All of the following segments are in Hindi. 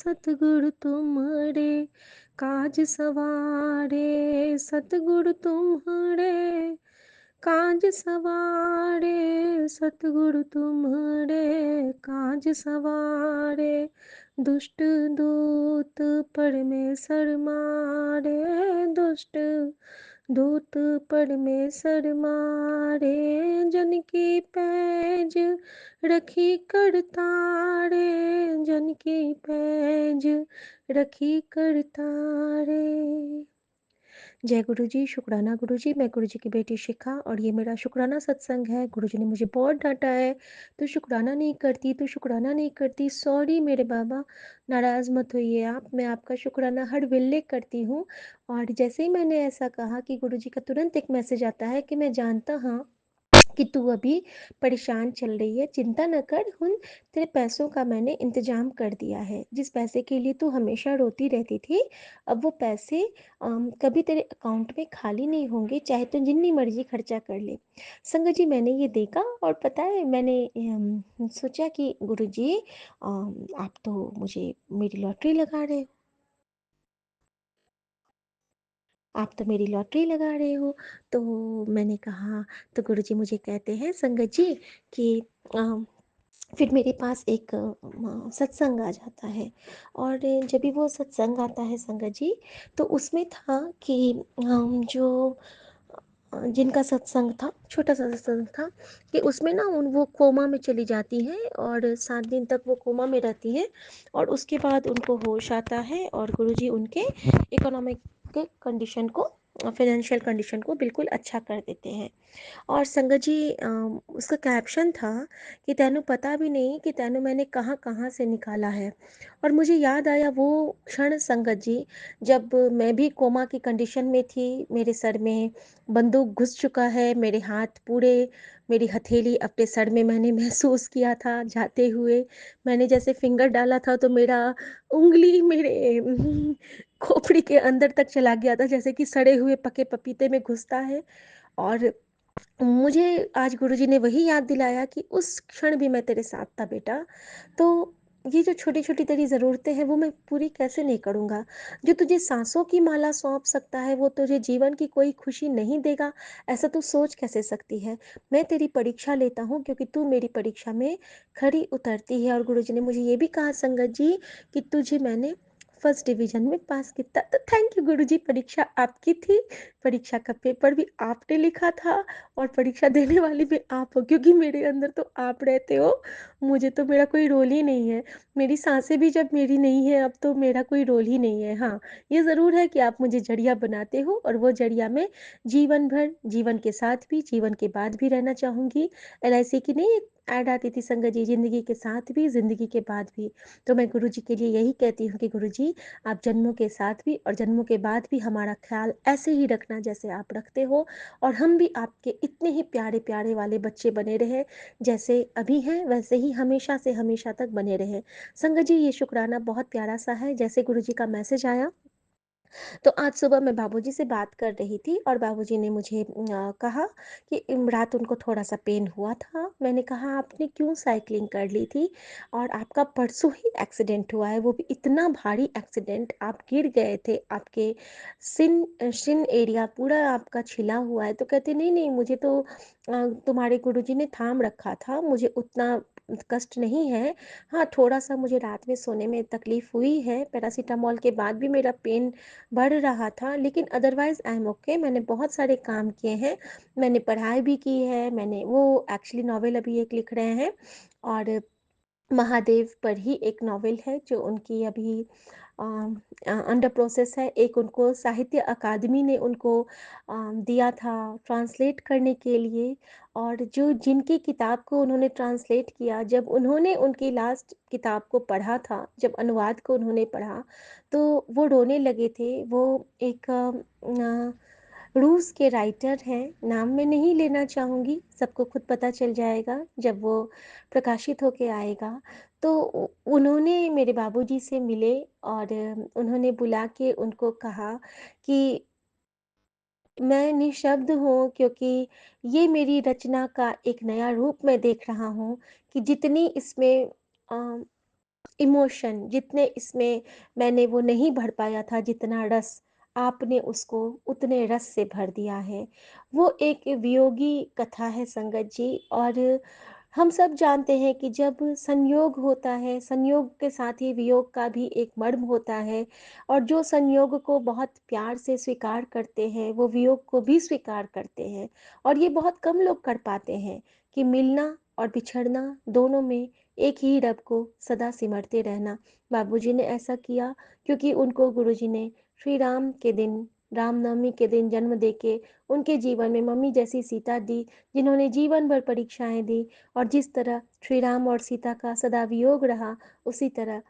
सतगुरु तुम्हारे काज सवारे। सतगुरु तुम्हारे काज सवारे। सतगुरु तुम्हारे काज सवारे। दुष्ट दूत परमेश्वर मारे। दुष्ट दूत परमेश्वर मारे। जन की पैज रखी कर तारे। जन की पैज रखी कर तारे। जय गुरु जी, शुक्राना गुरु जी। मैं गुरु जी की बेटी शिखा और ये मेरा शुक्राना सत्संग है। गुरु जी ने मुझे बहुत डाँटा है, "तू शुक्राना नहीं करती, तू शुक्राना नहीं करती।" सॉरी मेरे बाबा, नाराज़ मत होइए आप, मैं आपका शुक्राना हर वेले करती हूँ। और जैसे ही मैंने ऐसा कहा कि गुरु जी का तुरंत एक मैसेज आता है कि मैं जानता हाँ कि तू अभी परेशान चल रही है, चिंता न कर, हुन तेरे पैसों का मैंने इंतज़ाम कर दिया है। जिस पैसे के लिए तू हमेशा रोती रहती थी, अब वो पैसे कभी तेरे अकाउंट में खाली नहीं होंगे, चाहे तू जितनी मर्ज़ी खर्चा कर ले। संगत जी, मैंने ये देखा और पता है मैंने सोचा कि गुरुजी आप तो मुझे मेरी लॉटरी लगा रहे हो। आप तो मेरी लॉटरी लगा रहे हो। तो मैंने कहा, तो गुरुजी मुझे कहते हैं संगत जी कि अ, फिर मेरे पास एक सत्संग आ जाता है। और जब भी वो सत्संग आता है संगत जी, तो उसमें था कि जो जिनका सत्संग था, छोटा-सा सत्संग था कि उसमें ना उन वो कोमा में चली जाती हैं और 7 दिन तक वो कोमा में रहती हैं और उसके बाद उनको होश आता है और गुरुजी उनके इकोनॉमिक के कंडीशन को फाइनेंशियल कंडीशन को बिल्कुल अच्छा कर देते हैं। और संगत जी उसका कैप्शन था कि तैनू पता भी नहीं कि तैनू मैंने कहाँ-कहाँ से निकाला है। और मुझे याद आया वो क्षण संगत जी, जब मैं भी कोमा की कंडीशन में थी, मेरे सर में बंदूक घुस चुका है, मेरे हाथ पूरे मेरी हथेली अपने सर में मैंने महसूस किया था जाते हुए। मैंने जैसे फिंगर डाला था तो मेरा उँगली मेरे खोपड़ी के अंदर तक चला गया था, जैसे कि सड़े हुए पके पपीते में घुसता है। और मुझे आज गुरुजी ने वही याद दिलाया कि उस क्षण भी मैं तेरे साथ था बेटा। तो ये जो छोटी-छोटी तेरी ज़रूरतें हैं वो मैं पूरी कैसे नहीं करूँगा? जो तुझे साँसों की माला सौंप सकता है वो तुझे जीवन की कोई खुशी नहीं देगा, ऐसा तू सोच कैसे सकती है? मैं तेरी परीक्षा लेता हूँ क्योंकि तू मेरी परीक्षा में खरी उतरती है। और गुरुजी ने मुझे ये भी कहा संगत जी कि तुझे मैंने फर्स्ट डिवीज़न में पास किया। तो थैंक यू गुरुजी, परीक्षा आपकी थी, परीक्षा का पेपर भी आपने लिखा था और परीक्षा देने वाली भी आप हो, क्योंकि मेरे अंदर तो आप रहते हो, मुझे तो मेरा कोई रोल ही नहीं है। मेरी साँसें भी जब मेरी नहीं है अब तो मेरा कोई रोल ही नहीं है। हाँ, ये ज़रूर है कि आप मुझे जड़िया बनाते हो और वो जड़िया मैं जीवन भर, जीवन के साथ भी, जीवन के बाद भी रहना चाहूँगी। एलआईसी की नहीं एक ऐड आती थी संगत जी, ज़िंदगी के साथ भी, ज़िंदगी के बाद भी। तो मैं गुरुजी के लिए यही कहती हूँ कि गुरुजी, आप जन्मों के साथ भी और जन्मों के बाद भी हमारा ख़्याल ऐसे ही रखना जैसे आप रखते हो और हम भी आपके इतने ही प्यारे-प्यारे वाले बच्चे बने रहें, जैसे अभी हैं वैसे ही हमेशा से हमेशा तक बने रहें। संगत जी, ये शुकराना बहुत प्यारा-सा है, जैसे गुरुजी का मैसेज आया तो आज सुबह मैं बाबूजी से बात कर रही थी और बाबूजी ने मुझे कहा कि रात उनको थोड़ा-सा पेन हुआ था। मैंने कहा आपने क्यों साइक्लिंग कर ली थी और आपका परसों ही एक्सीडेंट हुआ है, वो भी इतना भारी एक्सीडेंट, आप गिर गए थे, आपके शिन एरिया पूरा आपका छिला हुआ है। तो कहते नहीं-नहीं, मुझे तो तुम्हारे गुरुजी ने थाम रखा था, मुझे उतना कष्ट नहीं है। हाँ, थोड़ा-सा मुझे रात में सोने में तकलीफ़ हुई है, पैरासिटामॉल के बाद भी मेरा पेन बढ़ रहा था, लेकिन अदरवाइज़ आई एम ओके। मैंने बहुत सारे काम किए हैं, मैंने पढ़ाई भी की है, मैंने वो एक्चुअली नॉवेल अभी एक लिख रहे हैं और महादेव पर ही एक नॉवेल है जो उनकी अभी अ अंडर प्रोसेस है। एक उनको साहित्य अकादमी ने उनको दिया था ट्रांसलेट करने के लिए और जो जिनकी किताब को उन्होंने ट्रांसलेट किया, जब उन्होंने उनकी लास्ट किताब को पढ़ा था, जब अनुवाद को उन्होंने पढ़ा, तो वो रोने लगे थे। वो एक रूस के राइटर हैं, नाम मैं नहीं लेना चाहूँगी, सबको खुद पता चल जाएगा जब वो प्रकाशित होके आएगा। तो उन्होंने मेरे बाबूजी से मिले और उन्होंने बुला के उनको कहा कि मैं निःशब्द हूँ क्योंकि ये मेरी रचना का एक नया रूप मैं देख रहा हूँ कि जितनी इसमें अ इमोशन जितने इसमें मैंने वो नहीं भर पाया था जितना रस, आपने उसको उतने रस से भर दिया है। वो एक वियोगी कथा है संगत जी। और हम सब जानते हैं कि जब संयोग होता है, संयोग के साथ ही वियोग का भी एक मर्म होता है। और जो संयोग को बहुत प्यार से स्वीकार करते हैं, वो वियोग को भी स्वीकार करते हैं। और ये बहुत कम लोग कर पाते हैं कि मिलना और बिछड़ना दोनों में एक ही रब को सदा सिमरते रहना। बाबूजी ने ऐसा किया क्योंकि उनको गुरुजी ने श्री राम के दिन, रामनवमी के दिन जन्म देके उनके जीवन में मम्मी जैसी सीता दी, जिन्होंने जीवन भर परीक्षाएँ दी। और जिस तरह श्री राम और सीता का सदा वियोग रहा, उसी तरह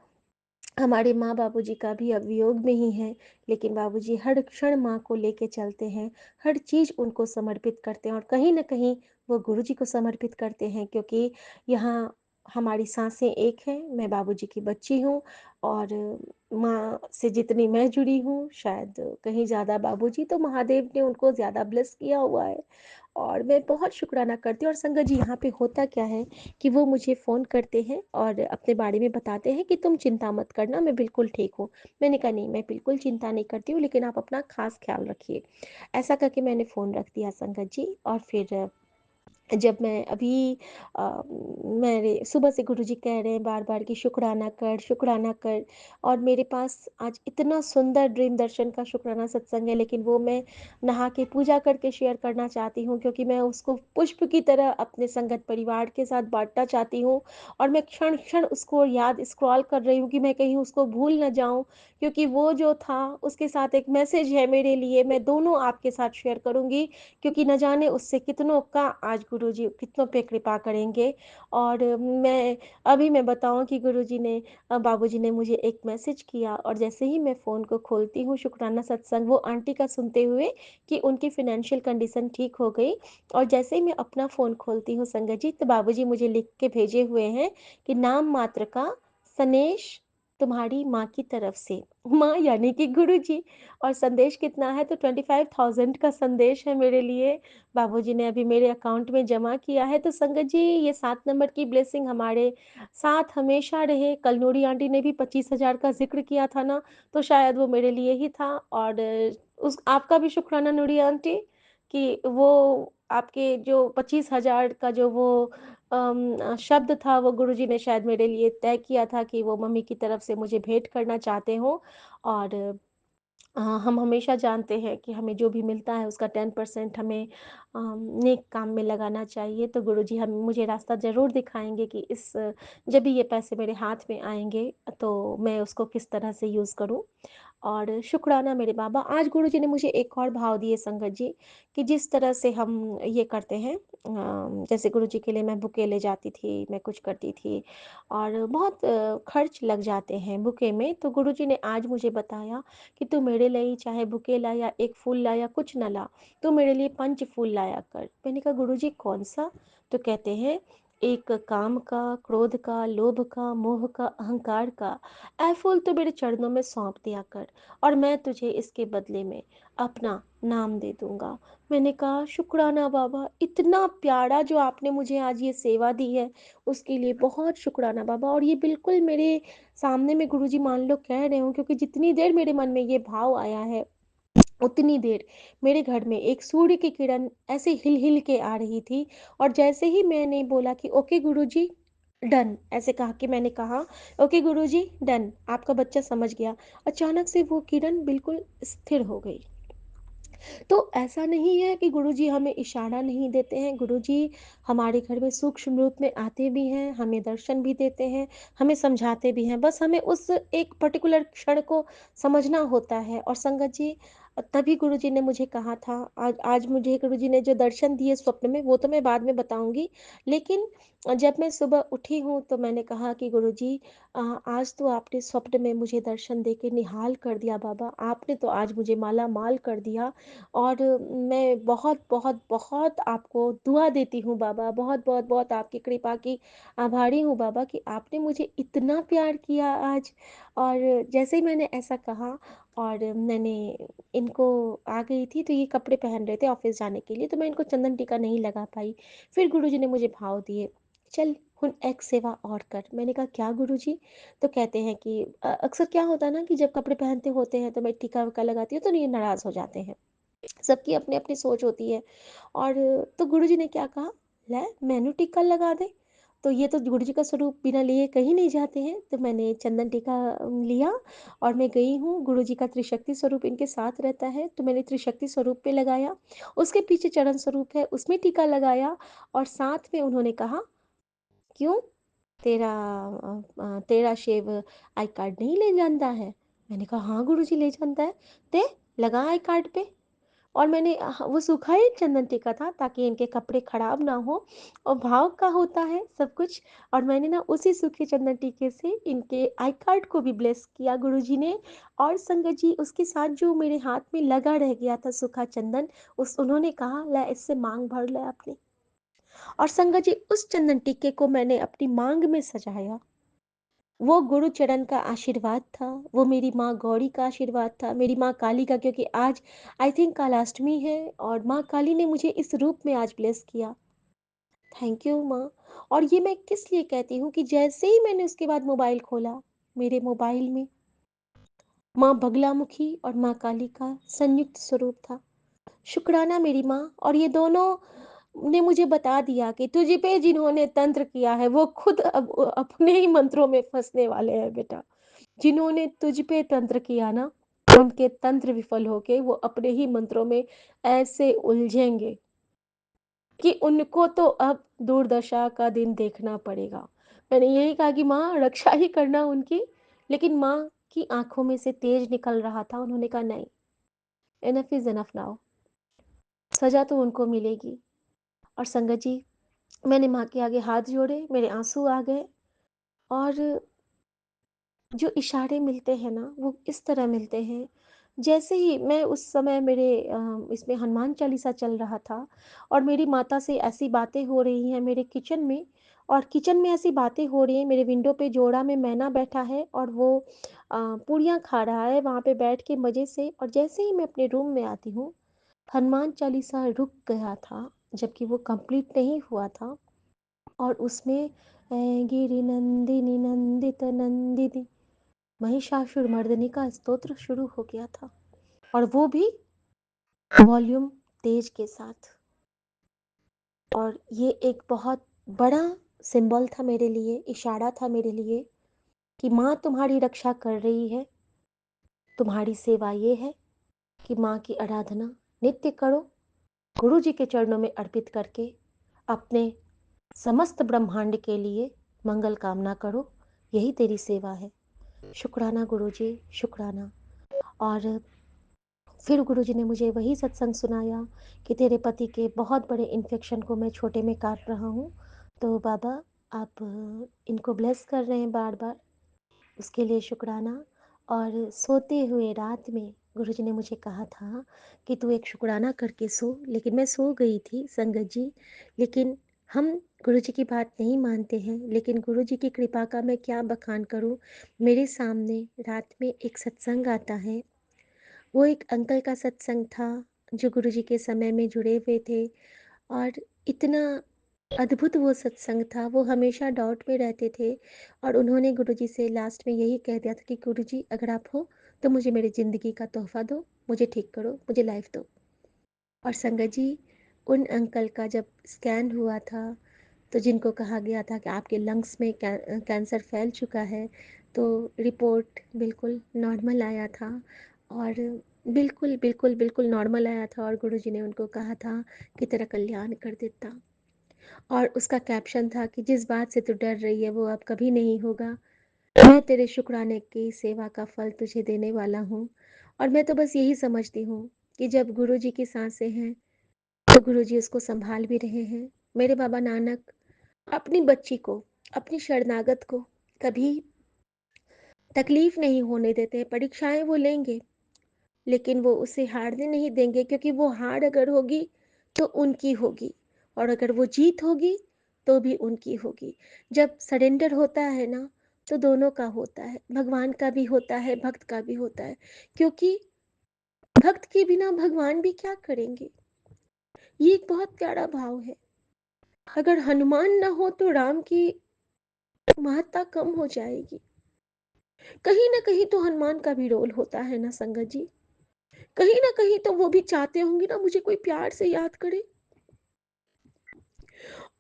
हमारे माँ बाबूजी का भी अब वियोग में ही है। लेकिन बाबूजी हर क्षण माँ को लेके चलते हैं, हर चीज़ उनको समर्पित करते हैं और कहीं न कहीं वो गुरुजी को समर्पित करते हैं, क्योंकि यहाँ हमारी साँसें एक हैं, मैं बाबूजी की बच्ची हूँ। और माँ से जितनी मैं जुड़ी हूँ, शायद कहीं ज़्यादा बाबूजी, तो महादेव ने उनको ज़्यादा ब्लेस किया हुआ है। और मैं बहुत शुक्राना करती हूँ। और संगत जी, यहाँ पे होता क्या है कि वो मुझे फ़ोन करते हैं और अपने बारे में बताते हैं कि तुम चिंता मत करना, मैं बिल्कुल ठीक हूँ। मैंने कहा नहीं, मैं बिल्कुल चिंता नहीं करती हूँ, लेकिन आप अपना ख़ास ख़्याल रखिए। ऐसा करके मैंने फ़ोन रख दिया संगत जी। और फिर जब मैं अभी मेरे सुबह से गुरुजी कह रहे हैं बार-बार कि शुक्राना कर, शुक्राना कर। और मेरे पास आज इतना सुंदर ड्रीम दर्शन का शुक्राना सत्संग है, लेकिन वो मैं नहा के पूजा करके शेयर करना चाहती हूँ, क्योंकि मैं उसको पुष्प की तरह अपने संगत परिवार के साथ बाँटना चाहती हूँ। और मैं क्षण-क्षण उसको याद स्क्रॉल कर रही हूँ कि मैं कहीं उसको भूल ना जाऊँ, क्योंकि वो जो था उसके साथ एक मैसेज है मेरे लिए, मैं दोनों आपके साथ शेयर करूँगी, क्योंकि न जाने उससे कितनों का आज गुरुजी कितनों पे कृपा करेंगे। और मैं बताऊँ कि गुरुजी ने बाबूजी ने मुझे एक मैसेज किया, और जैसे ही मैं फ़ोन को खोलती हूँ शुक्राना सत्संग वो आंटी का सुनते हुए कि उनकी फ़ाइनेंशियल कंडीशन ठीक हो गई। और जैसे ही मैं अपना फ़ोन खोलती हूँ संगत जी, तो बाबूजी मुझे लिख के भेजे हुए हैं कि नाम मात्र का सनेश तुम्हारी माँ की तरफ से। माँ यानी कि गुरुजी। और संदेश कितना है, तो 25,000 का संदेश है मेरे लिए। बाबूजी ने अभी मेरे अकाउंट में जमा किया है। तो संगत जी, ये 7 नंबर की ब्लेसिंग हमारे साथ हमेशा रहे। कल नूरी आंटी ने भी 25,000 का ज़िक्र किया था ना, तो शायद वो मेरे लिए ही था। और उस आपका भी शुक्राना नूरी आंटी, कि वो आपके जो 25,000 का जो वो शब्द था, वो गुरुजी ने शायद मेरे लिए तय किया था कि वो मम्मी की तरफ से मुझे भेंट करना चाहते हो। और हम हमेशा जानते हैं कि हमें जो भी मिलता है उसका 10% हमें नेक काम में लगाना चाहिए। तो गुरुजी हम मुझे रास्ता ज़रूर दिखाएँगे कि जब भी ये पैसे मेरे हाथ में आएँगे, तो मैं उसको किस तरह से यूज़ करूँ। और शुक्राना मेरे बाबा। आज गुरुजी ने मुझे एक और भाव दिए संगत जी, कि जिस तरह से हम ये करते हैं, जैसे गुरुजी के लिए मैं बुके ले जाती थी, मैं कुछ करती थी और बहुत खर्च लग जाते हैं बुके में। तो गुरुजी ने आज मुझे बताया कि तू मेरे लिए चाहे बुके ला या एक फूल ला या कुछ न ला, तू मेरे लिए पंच फूल लाया कर। मैंने कहा गुरुजी कौन सा? तो कहते हैं एक काम का, क्रोध का, लोभ का, मोह का, अहंकार का, ऐ फूल तो मेरे चरणों में सौंप दिया कर, और मैं तुझे इसके बदले में अपना नाम दे दूंगा। मैंने कहा शुक्राना बाबा, इतना प्यारा जो आपने मुझे आज ये सेवा दी है, उसके लिए बहुत शुक्राना बाबा। और ये बिल्कुल मेरे सामने में गुरुजी मान लो कह रहे हो, क्योंकि जितनी देर मेरे मन में ये भाव आया है, उतनी देर मेरे घर में एक सूर्य की किरण ऐसे हिल हिल के आ रही थी। और जैसे ही मैंने बोला कि ओके गुरुजी डन, ऐसे कहा कि मैंने कहा ओके गुरुजी डन, आपका बच्चा समझ गया, अचानक से वो किरण बिल्कुल स्थिर हो गई। तो ऐसा नहीं है कि गुरुजी हमें इशारा नहीं देते हैं, गुरुजी हमारे घर में सूक्ष्म रूप में आते भी हैं, हमें दर्शन भी देते हैं, हमें समझाते भी हैं, बस हमें उस एक पर्टिकुलर क्षण को समझना होता है। और संगत जी, तभी गुरुजी ने मुझे कहा था, आज आज मुझे गुरुजी ने जो दर्शन दिए स्वप्न में, वो तो मैं बाद में बताऊँगी। लेकिन जब मैं सुबह उठी हूँ, तो मैंने कहा कि गुरुजी आज तो आपने स्वप्न में मुझे दर्शन दे के निहाल कर दिया बाबा, आपने तो आज मुझे माला-माल कर दिया। और मैं बहुत, बहुत, बहुत आपको दुआ देती हूँ बाबा, बहुत, बहुत, बहुत आपकी कृपा की आभारी हूँ बाबा, कि आपने मुझे इतना प्यार किया आज। और जैसे ही मैंने ऐसा कहा, और मैंने इनको आ गई थी, तो ये कपड़े पहन रहे थे ऑफ़िस जाने के लिए, तो मैं इनको चंदन टीका नहीं लगा पाई। फिर गुरुजी ने मुझे भाव दिए चल हुन एक सेवा और कर। मैंने कहा क्या गुरुजी? तो कहते हैं कि अक्सर क्या होता है ना कि जब कपड़े पहनते होते हैं तो मैं टीका-विका लगाती हूँ तो ये नाराज़ हो जाते हैं। सबकी अपनी-अपनी सोच होती है। और तो गुरुजी ने क्या कहा, "ले मैनू टीका लगा दे।" तो ये तो गुरुजी का स्वरूप बिना लिए कहीं नहीं जाते हैं। तो मैंने चंदन टीका लिया और मैं गई हूँ, गुरुजी का त्रिशक्ति स्वरूप इनके साथ रहता है, तो मैंने त्रिशक्ति स्वरूप पे लगाया। उसके पीछे चरण स्वरूप है, उसमें टीका लगाया और साथ में उन्होंने कहा, "क्यों? तेरा शेव आई कार्ड नहीं ले जाता है?" मैंने कहा, "हाँ गुरुजी ले जाता है।" "ते लगा आई कार्ड पे।" और मैंने वो सूखा ही चंदन टीका था ताकि इनके कपड़े खराब ना हो और भाव का होता है सब कुछ। और मैंने ना उसी सूखे चंदन टीके से इनके आई कार्ड को भी ब्लेस किया गुरुजी ने। और संगत जी उसके साथ जो मेरे हाथ में लगा रह गया था सूखा चंदन, उस उन्होंने कहा ला इससे मांग भर ले अपनी। और संगत जी उस चंदन टीके को मैंने अपनी मांग में सजाया। वो गुरुचरण का आशीर्वाद था, वो मेरी माँ गौरी का आशीर्वाद था, मेरी माँ काली का, क्योंकि आज आई थिंक कालाष्टमी है और माँ काली ने मुझे इस रूप में आज ब्लेस किया। थैंक यू माँ। और ये मैं किस लिए कहती हूँ कि जैसे ही मैंने उसके बाद मोबाइल खोला, मेरे मोबाइल में माँ बगलामुखी और माँ काली का संयुक्त स्वरूप था। शुक्राना मेरी माँ। और ये दोनों ने मुझे बता दिया कि तुझ पे जिन्होंने तंत्र किया है वो खुद अब अपने ही मंत्रों में फँसने वाले हैं बेटा। जिन्होंने तुझ पे तंत्र किया ना, उनके तंत्र विफल होके वो अपने ही मंत्रों में ऐसे उलझेंगे कि उनको तो अब दुर्दशा का दिन देखना पड़ेगा। मैंने यही कहा कि माँ रक्षा ही करना उनकी, लेकिन माँ की आँखों में से तेज निकल रहा था। उन्होंने कहा नहीं, इनफ इज़ इनफ नाउ, सज़ा तो उनको मिलेगी। और संगत जी मैंने माँ के आगे हाथ जोड़े, मेरे आँसू आ गए। और जो इशारे मिलते हैं ना, वो इस तरह मिलते हैं, जैसे ही मैं उस समय मेरे इसमें हनुमान चालीसा चल रहा था और मेरी माता से ऐसी बातें हो रही हैं मेरे किचन में। और किचन में ऐसी बातें हो रही हैं, मेरे विंडो पे जोड़ा में मैना बैठा है और वो पूड़ियाँ खा रहा है वहाँ पे बैठ के मज़े से। और जैसे ही मैं अपने रूम में आती हूँ, हनुमान चालीसा रुक गया था, जबकि वो कंप्लीट नहीं हुआ था। और उसमें गिरि नंदिनी नंदित नंदिनी महिषासुरमर्दिनी का स्तोत्र शुरू हो गया था। और वो भी वॉल्यूम तेज के साथ। और ये एक बहुत बड़ा सिंबल था मेरे लिए, इशारा था मेरे लिए कि माँ तुम्हारी रक्षा कर रही है। तुम्हारी सेवा ये है कि माँ की आराधना नित्य करो, गुरु जी के चरणों में अर्पित करके अपने समस्त ब्रह्मांड के लिए मंगल कामना करो। यही तेरी सेवा है। शुक्राना गुरु जी, शुक्राना। और फिर गुरुजी ने मुझे वही सत्संग सुनाया कि तेरे पति के बहुत बड़े इन्फेक्शन को मैं छोटे में काट रहा हूँ, तो बाबा आप इनको ब्लेस कर रहे हैं बार बार, उसके लिए शुक्राना। और सोते हुए रात में गुरुजी ने मुझे कहा था कि तू एक शुक्राना करके सो, लेकिन मैं सो गई थी संगत जी। लेकिन हम गुरुजी की बात नहीं मानते हैं, लेकिन गुरुजी की कृपा का मैं क्या बखान करूँ। मेरे सामने रात में एक सत्संग आता है, वो एक अंकल का सत्संग था जो गुरुजी के समय में जुड़े हुए थे। और इतना अद्भुत वो सत्संग था, वो हमेशा डाउट में रहते थे। और उन्होंने गुरुजी से लास्ट में यही कह दिया था कि गुरुजी अगर आप हो तो मुझे मेरी ज़िंदगी का तोहफ़ा दो, मुझे ठीक करो, मुझे लाइफ दो। और संगत जी उन अंकल का जब स्कैन हुआ था, तो जिनको कहा गया था कि आपके लंग्स में कैंसर फैल चुका है, तो रिपोर्ट बिल्कुल नॉर्मल आया था। और बिल्कुल बिल्कुल बिल्कुल नॉर्मल आया था। और गुरुजी ने उनको कहा था कि तेरा कल्याण कर देता। और उसका कैप्शन था कि जिस बात से तू डर रही है वो अब कभी नहीं होगा, मैं तेरे शुक्राने की सेवा का फल तुझे देने वाला हूँ। और मैं तो बस यही समझती हूँ कि जब गुरुजी की सांसें हैं तो गुरुजी उसको संभाल भी रहे हैं। मेरे बाबा नानक अपनी बच्ची को, अपनी शरणागत को कभी तकलीफ नहीं होने देते। परीक्षाएं वो लेंगे, लेकिन वो उसे हारने नहीं देंगे, क्योंकि वो हार अगर होगी तो उनकी होगी और अगर वो जीत होगी तो भी उनकी होगी। जब सरेंडर होता है ना, तो दोनों का होता है, भगवान का भी होता है, भक्त का भी होता है। क्योंकि भक्त के बिना भगवान भी क्या करेंगे। ये एक बहुत प्यारा भाव है। अगर हनुमान ना हो तो राम की महत्ता कम हो जाएगी। कहीं ना कहीं तो हनुमान का भी रोल होता है ना संगत जी। कहीं ना कहीं तो वो भी चाहते होंगे ना मुझे कोई प्यार से याद करे।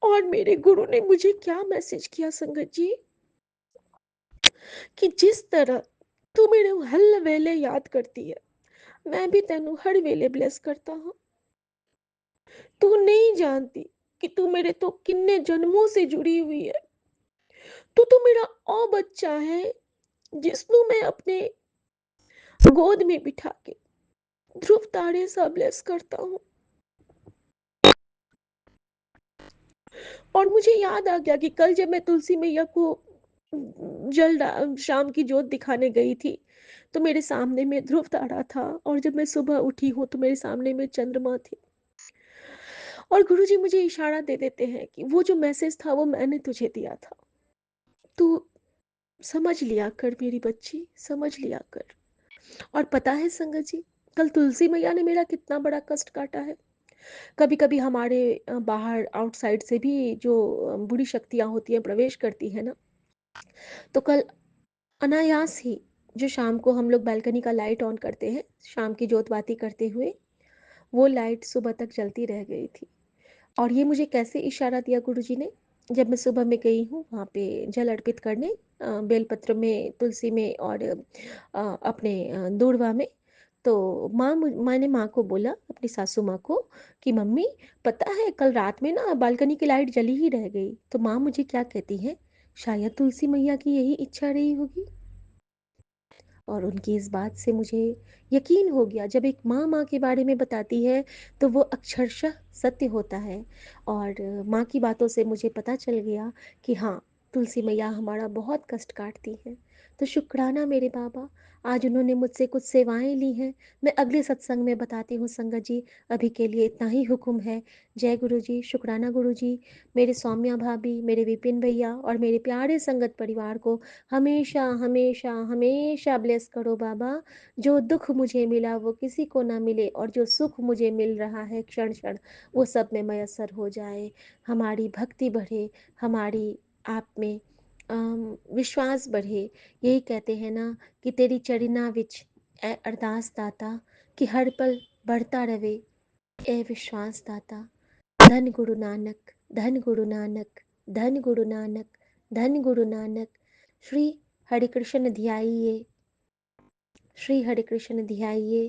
और मेरे गुरु ने मुझे क्या मैसेज किया संगत जी, कि जिस तरह तू मेरे हर वेले याद करती है, मैं भी तेनू हर वेले ब्लेस करता हूँ। तू नहीं जानती कि तू मेरे तो किन्ने जन्मों से जुड़ी हुई है। तू तो मेरा ओ बच्चा है जिसनु मैं अपने गोद में बिठा के ध्रुव तारे सा ब्लेस करता हूँ। और मुझे याद आ गया कि कल जब मैं तुलसी मैया को शाम की जोत दिखाने गई थी, तो मेरे सामने में ध्रुव तारा था, और जब मैं सुबह उठी हूँ तो मेरे सामने में चंद्रमा थी। और गुरुजी मुझे इशारा दे देते हैं कि वो जो मैसेज था वो मैंने तुझे दिया था, तू समझ लिया कर मेरी बच्ची, समझ लिया कर। और पता है संगत जी, कल तुलसी मैया ने मेरा कितना बड़ा कष्ट काटा है। कभी कभी हमारे बाहर आउटसाइड से भी जो बुरी शक्तियां होती हैं प्रवेश करती है ना, तो कल अनायास ही जो शाम को हम लोग बालकनी का लाइट ऑन करते हैं शाम की जोत बाती करते हुए, वो लाइट सुबह तक जलती रह गई थी। और ये मुझे कैसे इशारा दिया गुरुजी ने, जब मैं सुबह में गई हूँ वहाँ पे जल अर्पित करने, बेलपत्र में, तुलसी में, और अपने दूर्वा में। तो मैंने माँ को बोला, अपनी सासू माँ को, कि मम्मी पता है कल रात में ना बालकनी की लाइट जली ही रह गई। तो माँ मुझे क्या कहती है, शायद तुलसी मैया की यही इच्छा रही होगी। और उनकी इस बात से मुझे यकीन हो गया, जब एक माँ माँ के बारे में बताती है तो वो अक्षरशः सत्य होता है। और माँ की बातों से मुझे पता चल गया कि हाँ, तुलसी मैया हमारा बहुत कष्ट काटती हैं। तो शुक्राना मेरे बाबा, आज उन्होंने मुझसे कुछ सेवाएं ली हैं। मैं अगले सत्संग में बताती हूँ संगत जी, अभी के लिए इतना ही हुक्म है। जय गुरु जी, शुक्राना गुरु जी। मेरे सौम्या भाभी, मेरे विपिन भैया और मेरे प्यारे संगत परिवार को हमेशा हमेशा हमेशा ब्लेस करो बाबा। जो दुख मुझे मिला वो किसी को ना मिले, और जो सुख मुझे मिल रहा है क्षण क्षण, वो सब में मयसर हो जाए। हमारी भक्ति बढ़े, हमारी आप में विश्वास बढ़े। यही कहते हैं ना कि तेरी चरना विच ए अरदास दाता, कि हर पल बढ़ता रहे ए विश्वास दाता। धन गुरु नानक, धन गुरु नानक, धन गुरु नानक, धन गुरु नानक। श्री हरि कृष्ण ध्याइये, श्री हरि कृष्ण ध्याइये,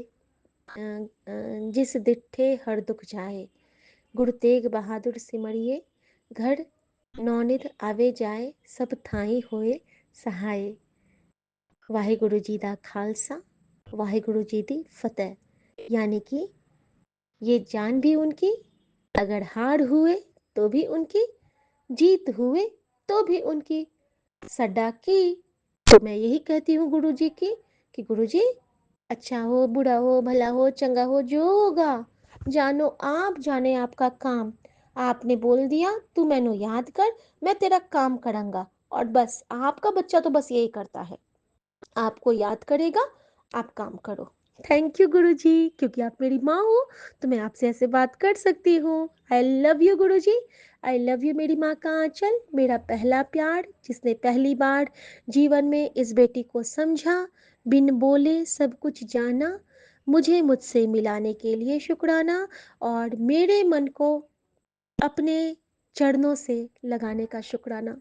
जिस दिठे हर दुख जाए। गुरु तेग बहादुर सिमरिए, घर नौनिध आवे जाए, सब थाई होए सहाय। वाहिगुरु जी दा खालसा, वाहिगुरु जी दी फतेह। यानी कि ये जान भी उनकी, अगर हार हुए तो भी उनकी, जीत हुए तो भी उनकी। सदा की तो मैं यही कहती हूँ गुरु जी की, कि गुरु जी अच्छा हो, बुरा हो, भला हो, चंगा हो, जो होगा जानो आप, जाने आपका काम। आपने बोल दिया तू मैनू याद कर, मैं तेरा काम करांगा। और बस आपका बच्चा तो बस यही करता है, आपको याद करेगा, आप काम करो। थैंक यू गुरु जी, क्योंकि आप मेरी माँ हो तो मैं आपसे ऐसे बात कर सकती हूँ। I love you Guru ji, I love you मेरी माँ का आंचल, मेरा पहला प्यार, जिसने पहली बार जीवन में इस बेटी को समझा, बिन बोले सब कुछ जाना, मुझे मुझसे मिलाने के लिए शुक्राना, और मेरे मन को अपने चरणों से लगाने का शुक्राना।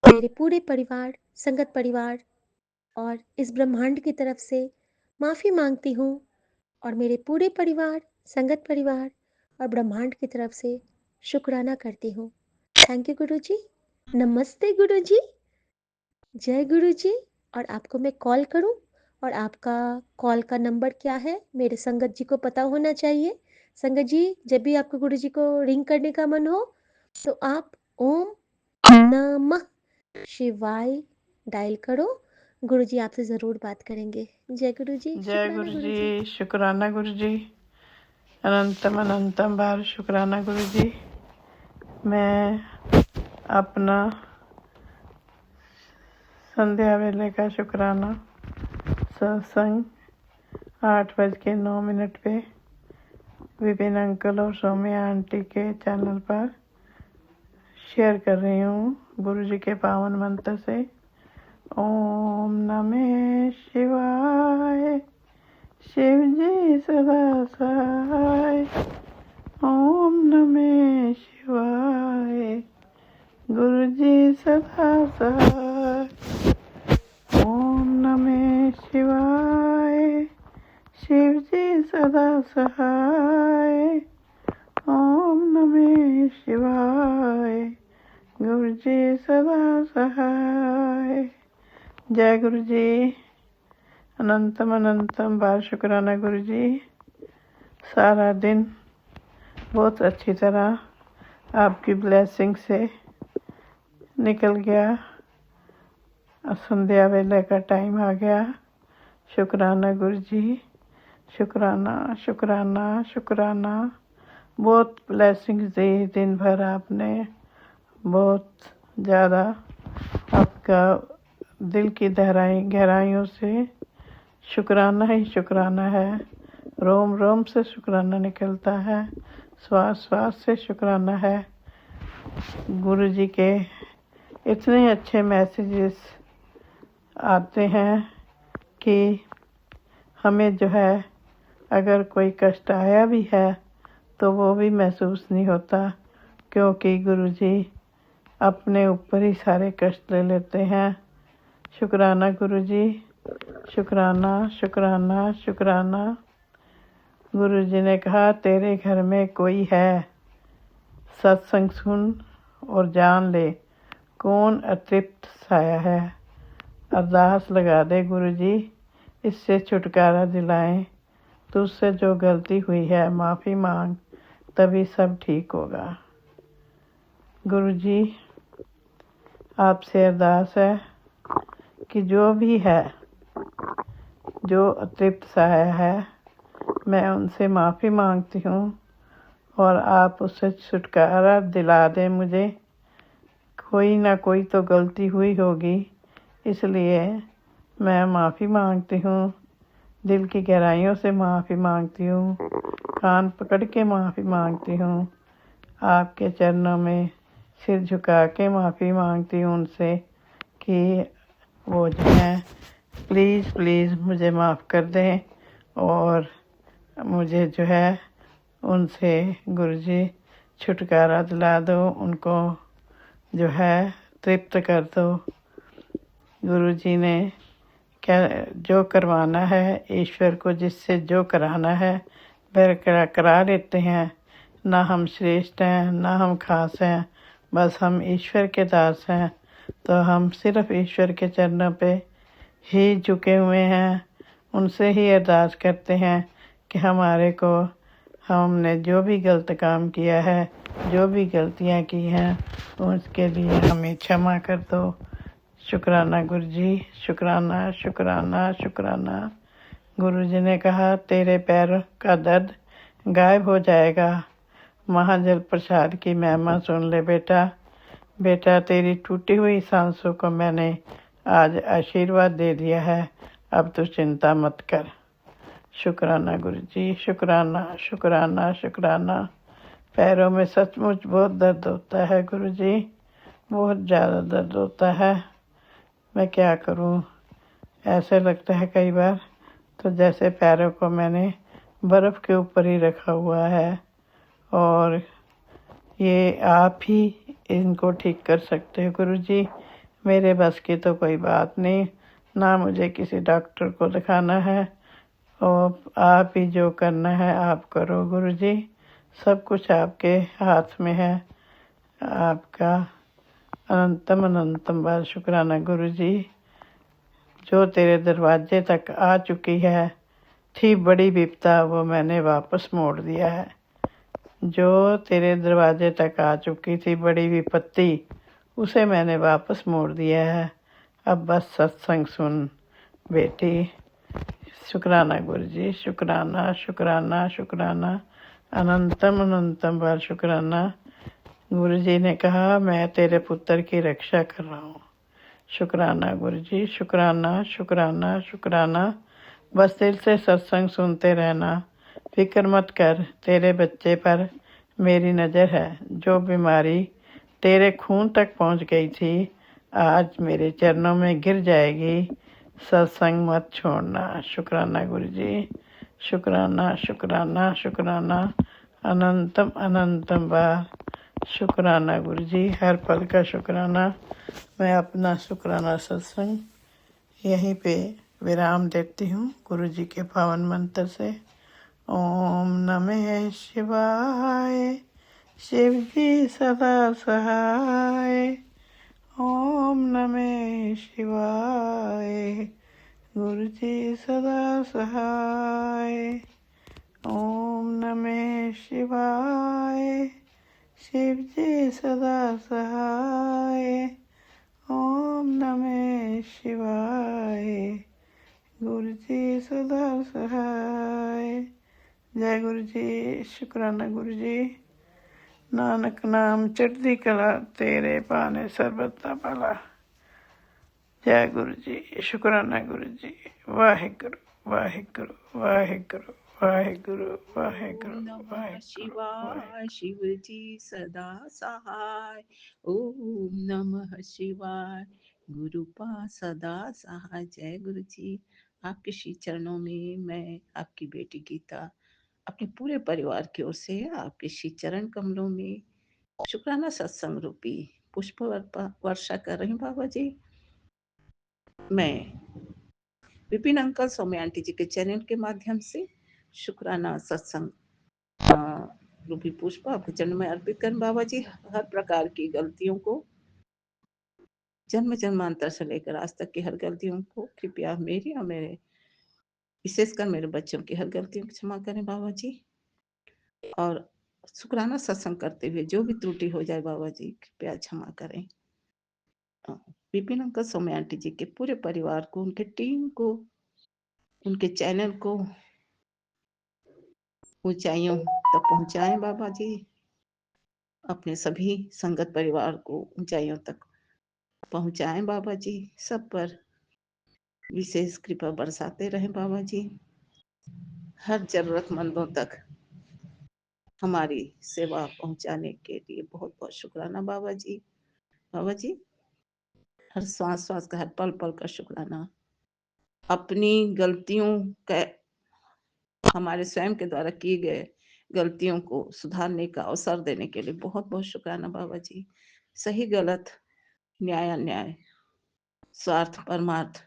मेरे पूरे परिवार, संगत परिवार और इस ब्रह्मांड की तरफ से माफ़ी मांगती हूँ, और मेरे पूरे परिवार, संगत परिवार और ब्रह्मांड की तरफ से शुक्राना करती हूँ। थैंक यू गुरु जी, नमस्ते गुरु जी, जय गुरु जी। और आपको मैं कॉल करूँ, और आपका कॉल का नंबर क्या है मेरे संगत जी को पता होना चाहिए। संगत जी, जब भी आपको गुरु जी को रिंग करने का मन हो तो आप ओम नमः शिवाय डायल करो। गुरु जी आपसे ज़रूर बात करेंगे। जय गुरु जी, जय शुक्राना गुरु गुरु जी, जी। शुक्राना गुरु जी, अनंतम अनंतम बार शुक्राना गुरु जी। मैं अपना संध्या वेले का शुक्राना सत्संग 8:09 पे विपिन अंकल और सौम्या आंटी के चैनल पर शेयर कर रही हूँ गुरु जी के पावन मंत्र से। ओम नमः शिवाय, शिव जी सदा सहाय। ओम नमः शिवाय, गुरु जी सदा सहाय। ओम नमः शिवाय, शिव जी सदा सहाय। ओम नमः शिवाय, गुरु जी सदा सहाय। जय गुरु जी। अनंतम अनंतम बार शुक्राना गुरु जी। सारा दिन बहुत अच्छी तरह आपकी ब्लेसिंग से निकल गया। संध्या वेले का टाइम आ गया। शुक्राना गुरु जी, शुक्राना शुक्राना शुक्राना। बहुत ब्लेसिंग्स दी दिन भर आपने, बहुत ज़्यादा। आपका दिल की गहराइयों से शुक्राना ही शुक्राना है। रोम रोम से शुक्राना निकलता है, श्वास श्वास से शुक्राना है। गुरु जी के इतने अच्छे मैसेजेस आते हैं कि हमें जो है, अगर कोई कष्ट आया भी है तो वो भी महसूस नहीं होता, क्योंकि गुरु जी अपने ऊपर ही सारे कष्ट ले लेते हैं। शुक्राना गुरु जी, शुक्राना शुक्राना शुक्राना। गुरु जी ने कहा तेरे घर में कोई है, सत्संग सुन और जान ले कौन अतृप्त साया है। अरदास लगा दे गुरु जी, इससे छुटकारा दिलाएं। तुझसे जो गलती हुई है माफ़ी मांग, तभी सब ठीक होगा। गुरु जी आपसे अरदास है कि जो भी है, जो अतृप्त साया है, मैं उनसे माफ़ी मांगती हूँ और आप उससे छुटकारा दिला दें मुझे। कोई ना कोई तो गलती हुई होगी, इसलिए मैं माफ़ी मांगती हूँ। दिल की गहराइयों से माफ़ी मांगती हूँ, कान पकड़ के माफ़ी मांगती हूँ। आपके चरणों में सिर झुका के माफ़ी मांगती हूँ उनसे कि वो जो है प्लीज़ प्लीज़ मुझे माफ़ कर दें और मुझे जो है उनसे गुरु जी छुटकारा दिला दो, उनको जो है तृप्त कर दो। गुरु जी ने क्या जो करवाना है, ईश्वर को जिससे जो कराना है वह करा लेते हैं। ना हम श्रेष्ठ हैं, ना हम खास हैं, बस हम ईश्वर के दास हैं। तो हम सिर्फ ईश्वर के चरणों पे ही झुके हुए हैं, उनसे ही अरदास करते हैं कि हमारे को, हमने जो भी गलत काम किया है, जो भी गलतियां की हैं, उसके लिए हमें क्षमा कर दो। शुक्राना गुरु जी, शुक्राना शुक्राना शुक्राना। गुरु जी ने कहा तेरे पैर का दर्द गायब हो जाएगा। महाजल प्रसाद की महिमा सुन ले बेटा। बेटा तेरी टूटी हुई सांसों को मैंने आज आशीर्वाद दे दिया है, अब तू चिंता मत कर। शुक्राना गुरु जी, शुक्राना शुक्राना शुक्राना। पैरों में सचमुच बहुत दर्द होता है गुरु जी, बहुत ज़्यादा दर्द होता है। मैं क्या करूं, ऐसे लगता है कई बार तो जैसे पैरों को मैंने बर्फ़ के ऊपर ही रखा हुआ है, और ये आप ही इनको ठीक कर सकते हो गुरु जी। मेरे बस की तो कोई बात नहीं, ना मुझे किसी डॉक्टर को दिखाना है, और आप ही जो करना है आप करो गुरु जी। सब कुछ आपके हाथ में है। आपका अनंतम अनंतम बार शुक्राना गुरु जी। जो तेरे दरवाजे तक आ चुकी है थी बड़ी विपदा, वो मैंने वापस मोड़ दिया है। जो तेरे दरवाजे तक आ चुकी थी बड़ी विपत्ति, उसे मैंने वापस मोड़ दिया है। अब बस सत्संग सुन बेटी। शुक्राना गुरु जी, शुक्राना शुक्राना शुक्राना। अनंतम अनंतम बार शुक्राना। गुरु जी ने कहा मैं तेरे पुत्र की रक्षा कर रहा हूँ। शुक्राना गुरु जी, शुक्राना शुक्राना शुक्राना। बस दिल से सत्संग सुनते रहना, फिक्र मत कर, तेरे बच्चे पर मेरी नज़र है। जो बीमारी तेरे खून तक पहुंच गई थी, आज मेरे चरणों में गिर जाएगी। सत्संग मत छोड़ना। शुक्राना गुरु जी, शुक्राना शुक्राना शुक्राना, अनंतम अनंतम बार शुक्राना गुरु जी, हर पल का शुक्राना। मैं अपना शुक्राना सत्संग यहीं पे विराम देती हूँ गुरु जी के पावन मंत्र से। ओम नमः शिवाय, शिव जी सदा सहाय। ओम नमः शिवाय, गुरु जी सदा सहाय। ओम नमः शिवाय, शिव जी सदा सहाय। ओम नमः शिवाय, गुरु जी सदा सहाय। जय गुरु जी, शुक्राना गुरु जी। नानक नाम चढ़दी कला, तेरे पाने सरबत भला। जय गुरु जी, शुक्राना गुरु जी। वाहिगुरु वाहिगुरु वाहिगुरु वाहिगुरु वाहिगुरु ओम नमः वाहिगुरु शिवाय, शिव जी सदा सहाय। ओम नमः शिवाय, गुरु पा सदा सहाय। जय गुरु जी। आपके श्री चरणों में मैं, आपकी बेटी गीता, अपने पूरे परिवार की ओर से आपके श्री चरण कमलों में शुक्राना सत्संग रूपी पुष्प वर्षा कर रही हूँ बाबा जी। मैं विपिन अंकल, सौम्य आंटी जी के चैनल के माध्यम से शुक्राना सत्संग रूपी पुष्प आपके चरण में अर्पित कर बाबा जी। हर प्रकार की गलतियों को, जन्म जन्मांतर से लेकर आज तक की हर गलतियों को कृपया मेरी और मेरे विशेषकर मेरे बच्चों की हर गलतियों को क्षमा करें बाबा जी। और शुक्राना सत्संग करते हुए जो भी त्रुटि हो जाए बाबा जी कृपया क्षमा करें। विपिन अंकल, सौम्य आंटी जी के पूरे परिवार को, उनके टीम को, उनके चैनल को ऊंचाइयों तक पहुंचाएं बाबा जी। अपने सभी संगत परिवार को ऊंचाइयों तक पहुंचाएं बाबा जी। सब पर विशेष कृपा बरसाते रहें बाबा जी। हर जरूरतमंदों तक हमारी सेवा पहुंचाने के लिए बहुत बहुत शुक्राना बाबा जी। बाबा जी, हर श्वास श्वास का, हर पल पल का शुक्राना। अपनी गलतियों का, हमारे स्वयं के द्वारा किए गए गलतियों को सुधारने का अवसर देने के लिए बहुत बहुत शुक्राना बाबा जी। सही गलत, न्याय अन्याय, स्वार्थ परमार्थ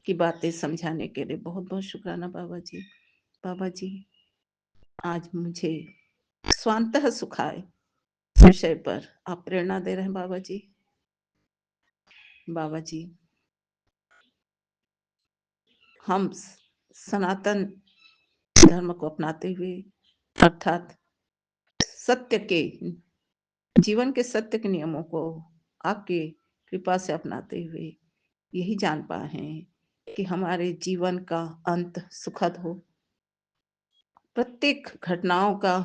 की बातें समझाने के लिए बहुत बहुत शुक्राना बाबा जी। बाबा जी, आज मुझे स्वांतः सुखाय विषय पर आप प्रेरणा दे रहे हैं बाबा जी। बाबा जी, हम सनातन धर्म को अपनाते हुए, अर्थात सत्य के, जीवन के सत्य के नियमों को आपके कृपा से अपनाते हुए यही जान पाए हैं कि हमारे जीवन का अंत सुखद हो। प्रत्येक घटनाओं का,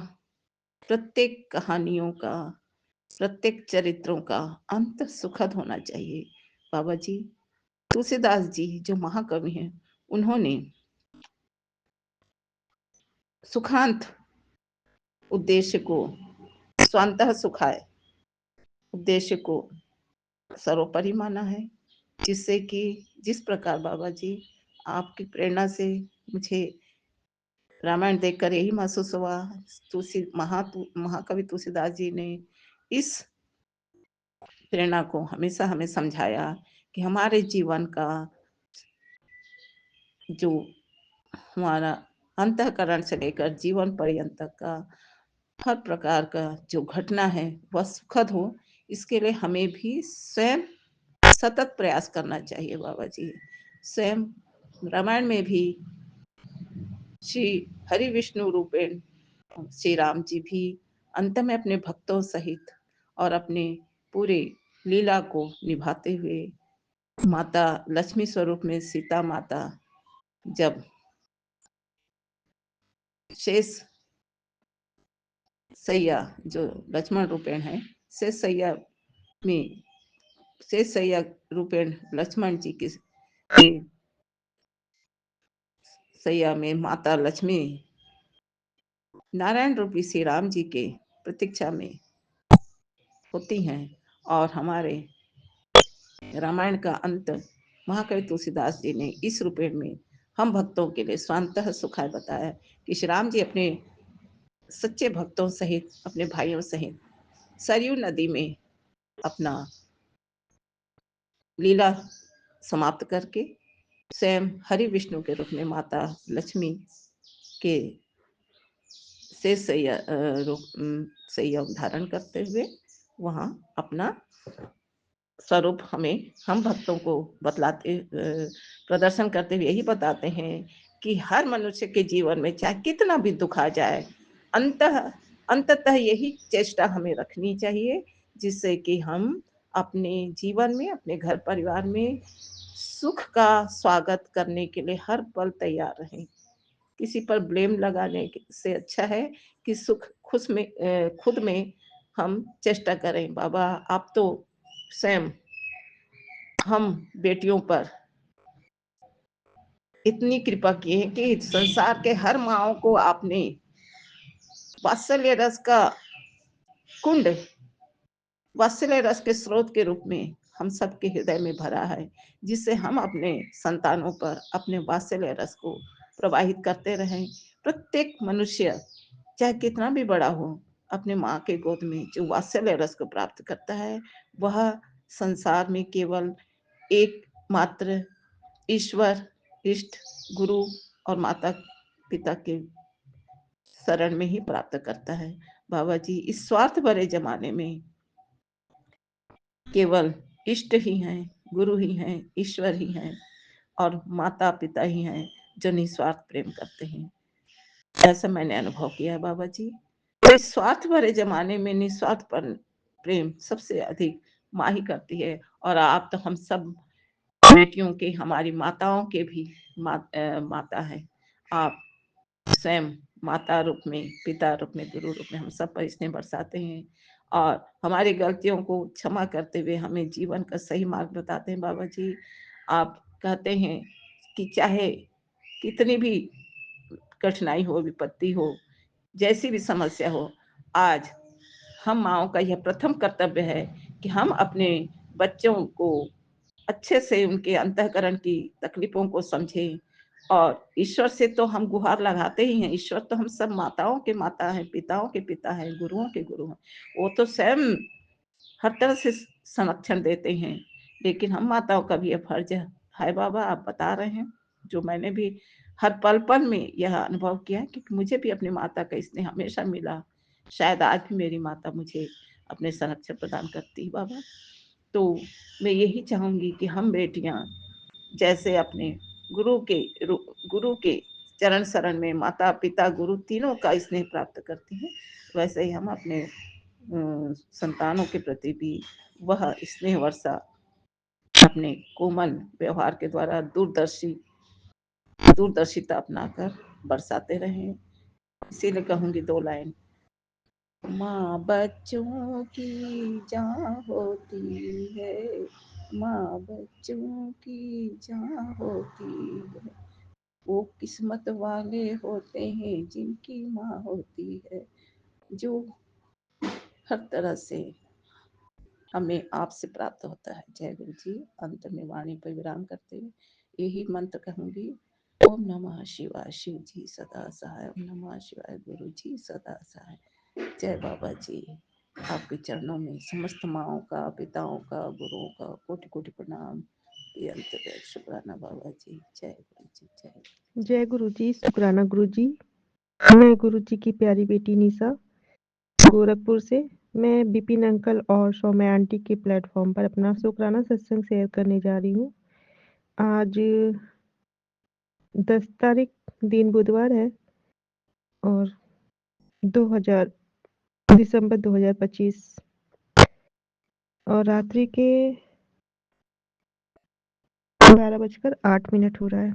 प्रत्येक कहानियों का, प्रत्येक चरित्रों का अंत सुखद होना चाहिए बाबा जी। तुलसीदास जी जो महाकवि हैं, उन्होंने सुखांत उद्देश्य को, स्वांतः सुखाय उद्देश्य को सर्वोपरि माना है। जिससे कि जिस प्रकार बाबा जी आपकी प्रेरणा से मुझे रामायण देखकर यही महसूस हुआ, महाकवि तुलसीदास जी ने इस प्रेरणा को हमेशा हमें समझाया कि हमारे जीवन का जो, हमारा अंतःकरण से लेकर जीवन पर्यंत का हर प्रकार का जो घटना है वह सुखद हो। इसके लिए हमें भी स्वयं सतत प्रयास करना चाहिए बाबा जी। स्वयं रामायण में भी श्री हरि विष्णु रूपेण श्री राम जी भी अंत में अपने भक्तों सहित और अपने पूरे लीला को निभाते हुए माता लक्ष्मी स्वरूप में सीता माता जब शेष सैया, जो लक्ष्मण रूपेण है, शेष सैया में, शेष सैया रूपेण लक्ष्मण जी के सैया में माता लक्ष्मी नारायण रूपी श्री राम जी के प्रतीक्षा में होती हैं। और हमारे रामायण का अंत महाकवि तुलसीदास जी ने इस रूपेण में हम भक्तों के लिए स्वांतः सुखाय बताया कि श्री राम जी अपने सच्चे भक्तों सहित, अपने भाइयों सहित सरयू नदी में अपना लीला समाप्त करके स्वयं हरि विष्णु के रूप में माता लक्ष्मी के रूप धारण करते हुए वहाँ अपना स्वरूप हमें, हम भक्तों को बतलाते, प्रदर्शन करते हुए यही बताते हैं कि हर मनुष्य के जीवन में चाहे कितना भी दुख आ जाए, अंततः यही चेष्टा हमें रखनी चाहिए जिससे कि हम अपने जीवन में, अपने घर परिवार में सुख का स्वागत करने के लिए हर पल तैयार रहें। किसी पर ब्लेम लगाने से अच्छा है कि सुख खुद में हम चेष्टा करें। बाबा आप तो स्वयं हम बेटियों पर इतनी कृपा की है कि संसार के हर माओ को आपने वात्सल्य रस का कुंड, वात्सल्य रस के स्रोत के रूप में हम सबके हृदय में भरा है, जिससे हम अपने संतानों पर अपने वात्सल्य रस को प्रवाहित करते रहें। प्रत्येक मनुष्य चाहे कितना भी बड़ा हो, अपने माँ के गोद में जो वात्सल्य रस को प्राप्त करता है, वह संसार में केवल एक मात्र ईश्वर, इष्ट, गुरु और माता पिता के शरण में ही प्राप्त करता है। बाबा जी इस स्वार्थ भरे जमाने में केवल इष्ट ही हैं, गुरु ही हैं, ईश्वर ही हैं और माता पिता ही हैं जो निस्वार्थ प्रेम करते हैं। ऐसा मैंने अनुभव किया है बाबा जी। तो इस स्वार्थ भरे जमाने में निस्वार्थ पर प्रेम सबसे अधिक माँ ही करती है। और आप तो हम सब बेटियों के, हमारी माताओं के भी माता है। आप स्वयं माता रूप में, पिता रूप में, गुरु रूप में हम सब पर स्नेह बरसाते हैं और हमारी गलतियों को क्षमा करते हुए हमें जीवन का सही मार्ग बताते हैं। बाबा जी आप कहते हैं कि चाहे कितनी भी कठिनाई हो, विपत्ति हो, जैसी भी समस्या हो, आज हम माँओं का यह प्रथम कर्तव्य है कि हम अपने बच्चों को अच्छे से उनके अंतःकरण की तकलीफों को समझें। और ईश्वर से तो हम गुहार लगाते ही हैं। ईश्वर तो हम सब माताओं के माता हैं, पिताओं के पिता हैं, गुरुओं के गुरु हैं। वो तो स्वयं हर तरह से संरक्षण देते हैं, लेकिन हम माताओं का भी यह फर्ज है बाबा, आप बता रहे हैं, जो मैंने भी हर पल पल में यह अनुभव किया कि मुझे भी अपनी माता का स्नेह हमेशा मिला। शायद आज भी मेरी माता मुझे अपने संरक्षण प्रदान करती है बाबा। तो मैं यही चाहूंगी कि हम बेटियां जैसे अपने गुरु के चरण शरण में माता पिता गुरु तीनों का स्नेह प्राप्त करती हैं, वैसे ही हम अपने संतानों के प्रति भी वह स्नेह वर्षा अपने कोमल व्यवहार के द्वारा दूरदर्शिता अपनाकर बरसाते रहें। इसीलिए कहूंगी दो लाइन। माँ बच्चों की जान होती है, माँ बच्चों की जान होती है, वो किस्मत वाले होते हैं जिनकी माँ होती है, जो हर तरह से हमें आपसे प्राप्त होता है। जय गुरु जी। अंत में वाणी पर विराम करते हुए यही मंत्र कहूंगी। ओम नमः शिवाय, शिव जी सदा सहाय। ओम नमः शिवाय, गुरु जी सदा सहाय। जय बाबा जी। आपके चरणों में समस्त माओं का, पिताओं का, गुरुओं का कोटि कोटि प्रणाम। ये अंत शुक्राना बाबा जी। जय गुरु जी। जय जय गुरु जी। शुक्राना गुरु जी। मैं गुरु जी की प्यारी बेटी निशा गोरखपुर से। मैं बिपिन अंकल और सौम्या आंटी के प्लेटफॉर्म पर अपना शुक्राना सत्संग शेयर करने जा रही हूँ। आज 10 तारीख दिन बुधवार है और 2000 दिसंबर 2025 और रात्रि के 12:08 हो रहा है।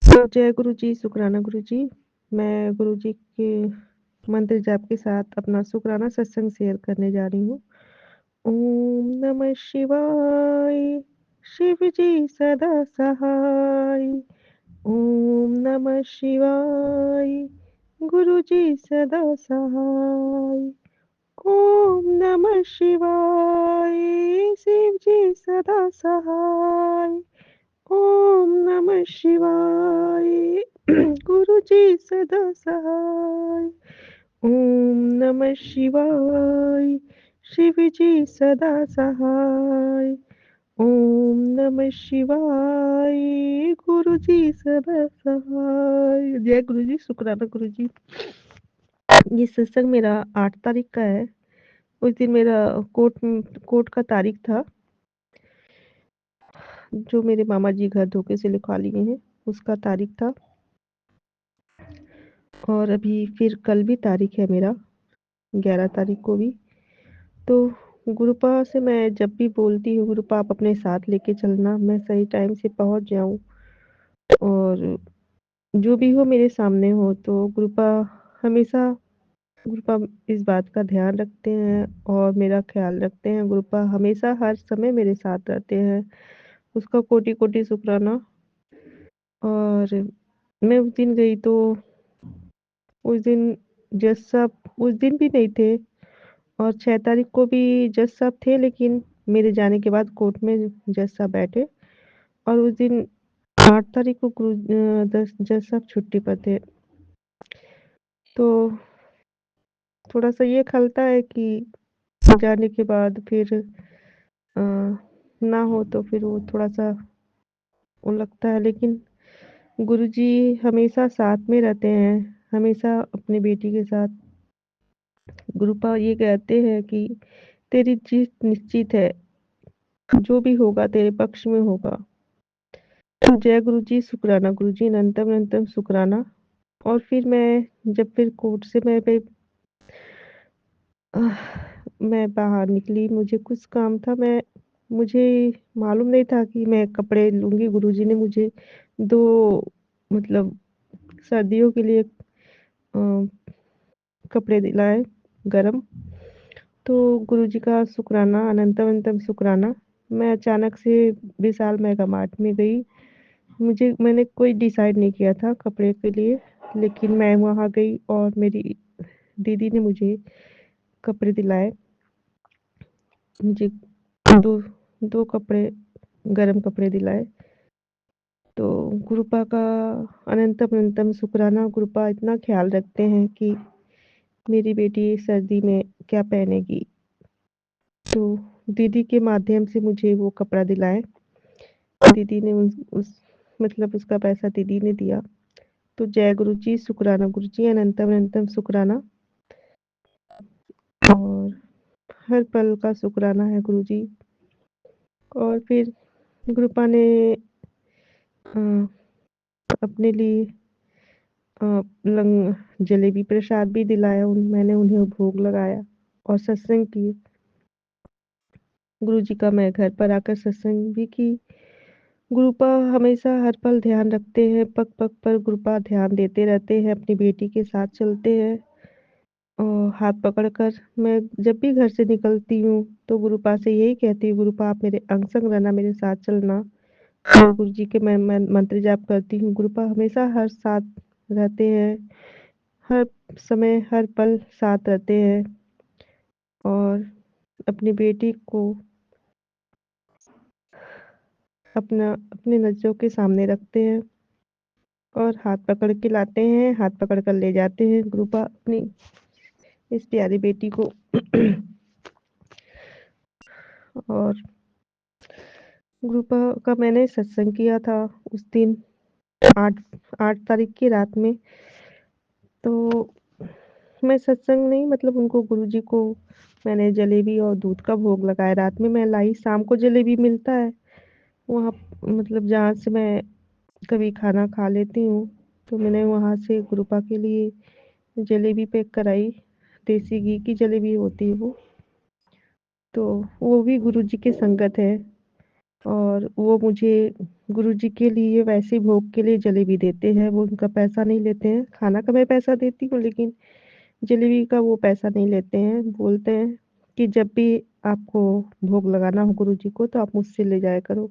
तो जय गुरु जी, शुक्राना गुरु जी। मैं गुरु जी के मंत्र जाप के साथ अपना शुक्राना सत्संग शेयर करने जा रही हूँ। ओम नमः शिवाय, शिव जी सदा सहाय। ओम नमः शिवाय, गुरु जी सदा सहाय। ओम नमः शिवाय शिव जी सदा सहाय। ओम नमः शिवाय गुरु जी सदा सहाय। ओम नमः शिवाय शिव जी सदा सहाय। ओम नमः शिवाय गुरु जी सदा सहाय। जय गुरु जी, शुक्राना गुरु जी। ये सत्संग मेरा 8 तारीख का है। उस दिन मेरा कोर्ट का तारीख था, जो मेरे मामा जी घर धोखे से लिखवा लिए हैं, उसका तारीख था। और अभी फिर कल भी तारीख है मेरा, 11 तारीख को भी। तो गुरुपा से मैं जब भी बोलती हूँ, गुरुपा आप अपने साथ लेके चलना, मैं सही टाइम से पहुँच जाऊँ और जो भी हो मेरे सामने हो। तो गुरुपा हमेशा गुरुपा इस बात का ध्यान रखते हैं और मेरा ख्याल रखते हैं। गुरुपा हमेशा हर समय मेरे साथ रहते हैं, उसका कोटि-कोटि शुक्राना। और मैं उस दिन गई तो उस दिन जज साहब उस दिन भी नहीं थे और 6 तारीख को भी जज साहब थे, लेकिन मेरे जाने के बाद कोर्ट में जज साहब बैठे। और उस दिन 8 तारीख को जज साहब छुट्टी पर थे। तो थोड़ा-सा ये खलता है कि जाने के बाद फिर ना हो तो फिर वो थोड़ा-सा वो लगता है, लेकिन गुरुजी हमेशा साथ में रहते हैं, हमेशा अपनी बेटी के साथ। गुरुपा ये कहते हैं कि तेरी जीत निश्चित है, जो भी होगा तेरे पक्ष में होगा। तो जय गुरुजी, शुक्राना गुरुजी, अनंतम अनंतम शुक्राना। और फिर जब फिर कोर्ट से मैं बाहर निकली, मुझे कुछ काम था। मुझे मालूम नहीं था कि मैं कपड़े लूँगी। गुरुजी ने मुझे 2 मतलब सर्दियों के लिए कपड़े दिलाए गरम। तो गुरुजी का शुक्राना, अनंतम अनंतम शुक्राना। मैं अचानक से विशाल मेगा मार्ट में गई। मैंने कोई डिसाइड नहीं किया था कपड़े के लिए, लेकिन मैं वहाँ गई और मेरी दीदी ने मुझे कपड़े दिलाए। मुझे 2 2 कपड़े गरम कपड़े दिलाए। तो गुरुपा का अनंतम अनंतम शुक्राना। गुरुपा इतना ख्याल रखते हैं कि मेरी बेटी सर्दी में क्या पहनेगी। तो दीदी के माध्यम से मुझे वो कपड़ा दिलाए। दीदी ने उस मतलब उसका पैसा दीदी ने दिया। तो जय गुरुजी, शुक्राना गुरुजी, अनंतम अनंतम शुक्राना। और हर पल का शुक्राना है गुरुजी। और फिर गुरुपा ने अपने लिए जलेबी प्रसाद भी दिलाया। मैंने उन्हें भोग लगाया और सत्संग किए। गुरुजी का मैं घर पर आकर सत्संग भी की। गुरुपा हमेशा हर पल ध्यान रखते हैं, पग-पग पर गुरुपा ध्यान देते रहते हैं, अपनी बेटी के साथ चलते हैं। और हाथ पकड़कर मैं जब भी घर से निकलती हूँ, तो गुरुपा से यही कहती हूँ, गुरुपा आप मेरे अंग-संग रहना, मेरे साथ चलना। और गुरुजी के मैं मंत्र जाप करती हूँ। गुरुपा हमेशा हर साथ रहते हैं, हर समय, हर पल साथ रहते हैं और अपनी बेटी को अपने नज़रों के सामने रखते हैं और हाथ पकड़ के लाते हैं, हाथ पकड़ कर ले जाते हैं। गुरुपा अपनी इस प्यारी बेटी को और गुरुपा का मैंने सत्संग किया था उस दिन 8 तारीख की रात में। तो मैं सत्संग नहीं, मतलब उनको गुरुजी को मैंने जलेबी और दूध का भोग लगाया। रात में मैं लाई, शाम को जलेबी मिलता है वहाँ, मतलब जहाँ से मैं कभी खाना खा लेती हूँ। तो मैंने वहाँ से गुरुपा के लिए जलेबी पैक कराई, देसी घी की जलेबी होती है वो। तो वो भी गुरुजी की संगत है और वो मुझे गुरुजी के लिए वैसे भोग के लिए जलेबी देते हैं। वो उनका पैसा नहीं लेते हैं। खाना का मैं पैसा देती हूँ, लेकिन जलेबी का वो पैसा नहीं लेते हैं। बोलते हैं कि जब भी आपको भोग लगाना हो गुरुजी को, तो आप मुझसे ले जाया करो।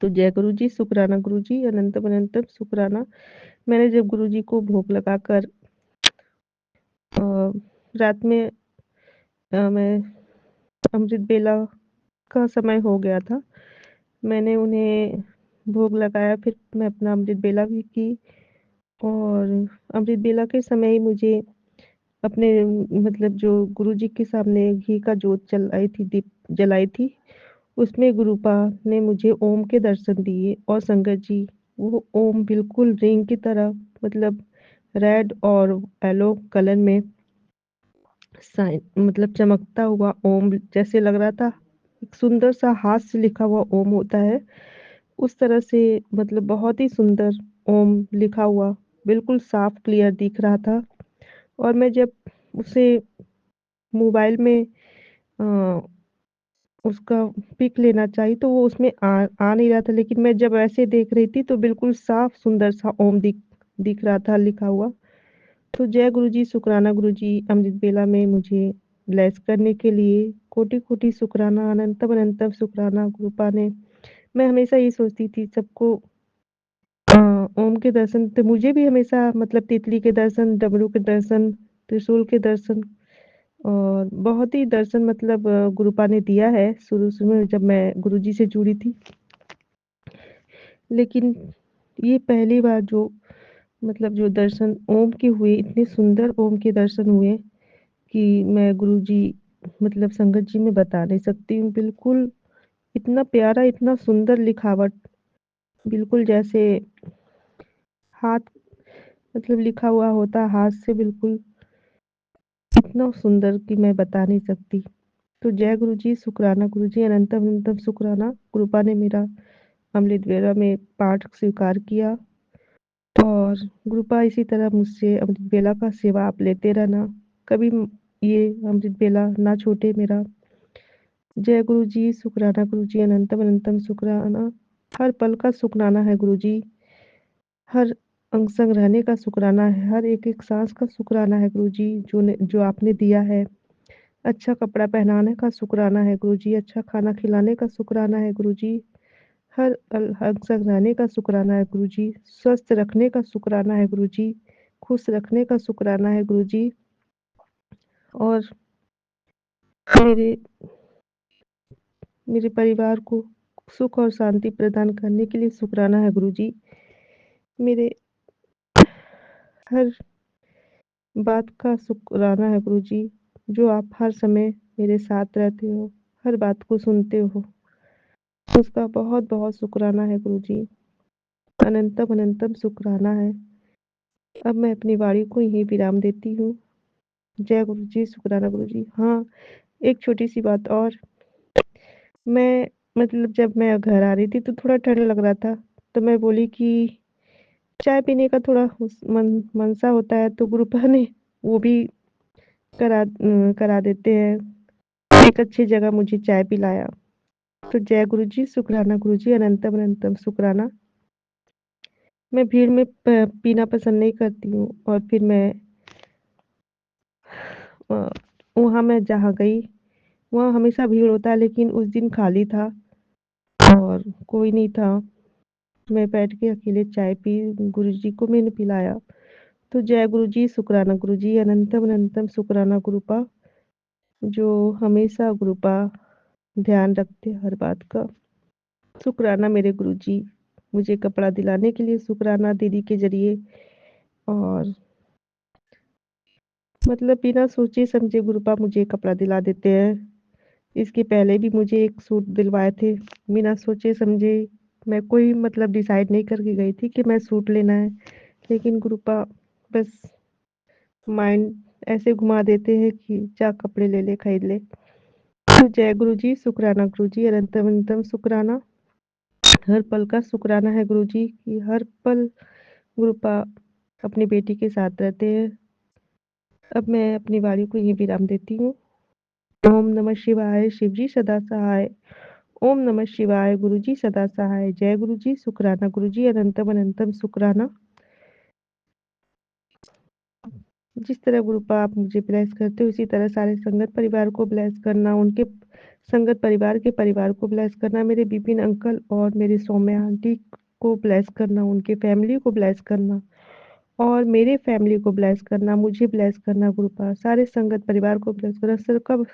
तो जय गुरुजी, शुक्राना गुरुजी, अनंतम अनंतम शुक्राना। मैंने जब गुरुजी को भोग लगाकर रात में मैं अमृत बेला का समय हो गया था। मैंने उन्हें भोग लगाया, फिर मैं अपना अमृत बेला भी की और अमृत बेला के समय ही मुझे अपने मतलब जो गुरुजी के सामने घी का जोत जलाई थी, दीप जलाई थी, उसमें गुरुपा ने मुझे ओम के दर्शन दिए और संगत जी, वो ओम बिल्कुल रिंग की तरह मतलब रेड और येलो कलर में साइन मतलब चमकता हुआ ओम जैसे लग रहा था, एक सुंदर सा हाथ से लिखा हुआ ओम होता है, उस तरह से मतलब बहुत ही सुंदर ओम लिखा हुआ बिल्कुल साफ क्लियर दिख रहा था। और मैं जब उसे मोबाइल में अ, उसका पिक लेना चाही तो वो उसमें आ नहीं रहा था, लेकिन मैं जब ऐसे देख रही थी तो बिल्कुल साफ सुंदर सा ओम दिख रहा था लिखा हुआ। तो जय गुरुजी, शुक्राना गुरुजी, अमृत बेला में मुझे ब्लेस करने के लिए कोटि-कोटि शुक्राना, अनंतम अनंतम शुक्राना गुरुपा ने। मैं हमेशा ये सोचती थी सबको अ, ओम के दर्शन तो मुझे भी हमेशा मतलब तितली के दर्शन, डमरू के दर्शन, त्रिशूल के दर्शन और बहुत ही दर्शन मतलब गुरुपा ने दिया है शुरू-शुरू में जब मैं गुरुजी से जुड़ी थी। लेकिन ये पहली बार जो मतलब जो दर्शन ओम के हुए, इतने सुंदर ओम के दर्शन हुए कि मैं गुरुजी मतलब संगत जी में बता नहीं सकती हूँ। बिल्कुल इतना प्यारा, इतना सुंदर लिखावट, बिल्कुल जैसे हाथ मतलब लिखा हुआ होता हाथ से बिल्कुल इतना सुंदर कि मैं बता नहीं सकती। तो जय गुरुजी, शुक्राना गुरुजी, अनंतम अनंतम शुक्राना। कृपा ने मेरा अमृत वेला में पाठ स्वीकार किया और कृपा इसी तरह मुझसे अमृत बेला का सेवा आप लेते रहना। कभी ये अमृत बेला ना छूटे मेरा। जय गुरुजी, शुक्राना गुरुजी, अनंतम अनंतम शुक्राना। हर पल का शुक्राना है गुरुजी। हर अंग संग रहने का शुक्राना है, हर एक-एक साँस का शुक्राना है गुरुजी जो आपने दिया है। अच्छा कपड़ा पहनाने का शुक्राना है गुरुजी, अच्छा खाना खिलाने का शुक्राना है गुरुजी, हर अंग संग रहने का शुक्राना है गुरुजी, स्वस्थ रखने का शुक्राना है गुरुजी, खुश रखने का शुक्राना है गुरुजी और मेरे मेरे परिवार को सुख और शांति प्रदान करने के लिए शुक्राना है गुरुजी। मेरे हर बात का शुक्राना है गुरुजी, जो आप हर समय मेरे साथ रहते हो, हर बात को सुनते हो, उसका बहुत-बहुत शुक्राना है गुरुजी। अनंतम अनंतम शुक्राना है। अब मैं अपनी वाणी को यहीं विराम देती हूँ। जय गुरुजी, शुक्राना गुरुजी। हाँ, एक छोटी-सी बात और, मैं मतलब जब मैं घर आ रही थी तो थोड़ा ठंड लग रहा था, तो मैं बोली कि चाय पीने का थोड़ा मनसा होता है, तो गुरुपा ने वो भी करा देते हैं। एक अच्छी जगह मुझे चाय पिलाया। तो जय गुरुजी, शुक्राना गुरुजी, अनंतम अनंतम शुक्राना। मैं भीड़ में पीना पसंद नहीं करती हूँ और फिर अ, वहाँ मैं जहाँ गई, वहाँ हमेशा भीड़ होता है लेकिन उस दिन खाली था और कोई नहीं था। मैं बैठ के अकेले चाय पी, गुरुजी को मैंने पिलाया। तो जय गुरुजी, शुक्राना गुरुजी, अनंतम अनंतम शुक्राना गुरुपा, जो हमेशा गुरुपा ध्यान रखते हर बात का। शुक्राना मेरे गुरुजी, मुझे कपड़ा दिलाने के लिए शुक्राना दीदी के ज़रिए और मतलब बिना सोचे समझे गुरुपा मुझे कपड़ा दिला देते हैं। इसके पहले भी मुझे एक सूट दिलवाए थे, बिना सोचे समझे। मैं कोई मतलब डिसाइड नहीं करके गई थी कि मैं सूट लेना है, लेकिन गुरुपा बस माइंड ऐसे घुमा देते हैं कि जा कपड़े ले ले, खरीद ले। तो जय गुरुजी, शुक्राना गुरुजी, अनंतम अनंतम शुक्राना। हर पल का शुक्राना है गुरुजी कि हर पल गुरुपा अपनी बेटी के साथ रहते हैं। अब मैं अपनी वाणी को यहीं विराम देती हूँ। ओम नमः शिवाय, शिवजी सदा सहाय। ओम नमः शिवाय, गुरुजी सदा सहाय। जय गुरुजी, शुक्राना गुरुजी, अनंतम अनंतम शुक्राना। जिस तरह गुरुपा आप मुझे ब्लेस करते हो, उसी तरह सारे संगत परिवार को ब्लेस करना, उनके संगत परिवार के परिवार को ब्लेस करना, मेरे विपिन अंकल और मेरी सौम्या आंटी को ब्लेस करना, उनके फैमिली को ब्लेस करना और मेरे फैमिली को ब्लेस करना, मुझे ब्लेस करना गुरुपा, सारे संगत परिवार को ब्लेस करना, सबका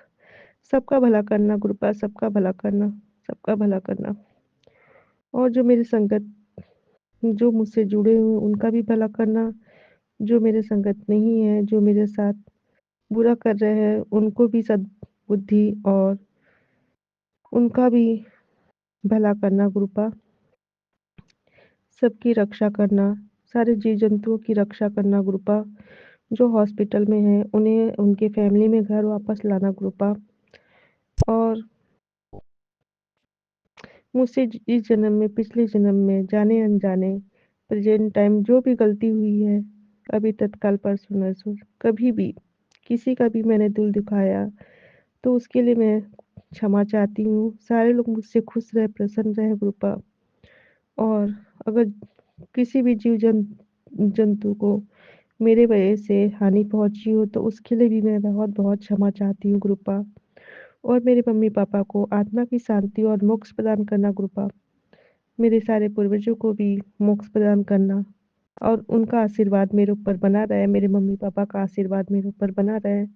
सबका भला करना गुरुपा, सबका भला करना, सबका भला करना। और जो मेरी संगत जो मुझसे जुड़े हुए हैं, उनका भी भला करना, जो मेरे संगत नहीं है, जो मेरे साथ बुरा कर रहे हैं, उनको भी सद्बुद्धि और उनका भी भला करना गुरुपा, सबकी रक्षा करना, सारे जीव-जंतुओं की रक्षा करना गुरुपा, जो हॉस्पिटल में हैं, उन्हें उनके फैमिली में घर वापस लाना गुरुपा। और मुझसे इस जन्म में, पिछले जन्म में, जाने-अनजाने, प्रेज़ेंट टाइम जो भी गलती हुई है, अभी तत्काल परसों नरसों, कभी भी, किसी का भी मैंने दिल दुखाया, तो उसके लिए मैं क्षमा चाहती हूँ। सारे लोग मुझसे खुश रहे, प्रसन्न रहे गुरुपा। और अगर किसी भी जंतु को मेरे वजह से हानि पहुँची हो, तो उसके लिए भी मैं बहुत-बहुत क्षमा चाहती हूँ गुरुपा। और मेरे मम्मी-पापा को आत्मा की शांति और मोक्ष प्रदान करना गुरुपा। मेरे सारे पूर्वजों को भी मोक्ष प्रदान करना और उनका आशीर्वाद मेरे ऊपर बना रहे, मेरे मम्मी-पापा का आशीर्वाद मेरे ऊपर बना रहे,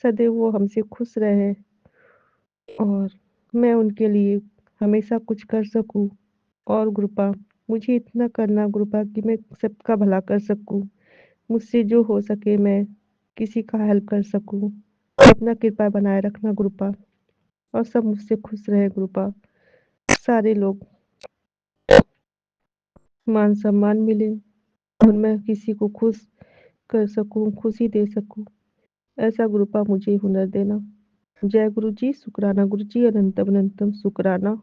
सदैव वो हमसे खुश रहें और मैं उनके लिए हमेशा कुछ कर सकूँ। और गुरुपा, मुझे इतना करना गुरुपा कि मैं सबका भला कर सकूँ। मुझसे जो हो सके मैं किसी का हेल्प कर सकूँ। अपना कृपा बनाए रखना गुरुपा और सब मुझसे खुश रहे गुरुपा। सारे लोग मान-सम्मान मिले और मैं किसी को खुश कर सकूँ, खुशी दे सकूँ। ऐसा गुरुपा मुझे हुनर देना। जय गुरु जी, शुक्राना गुरु जी, अनंतम अनंतम शुक्राना।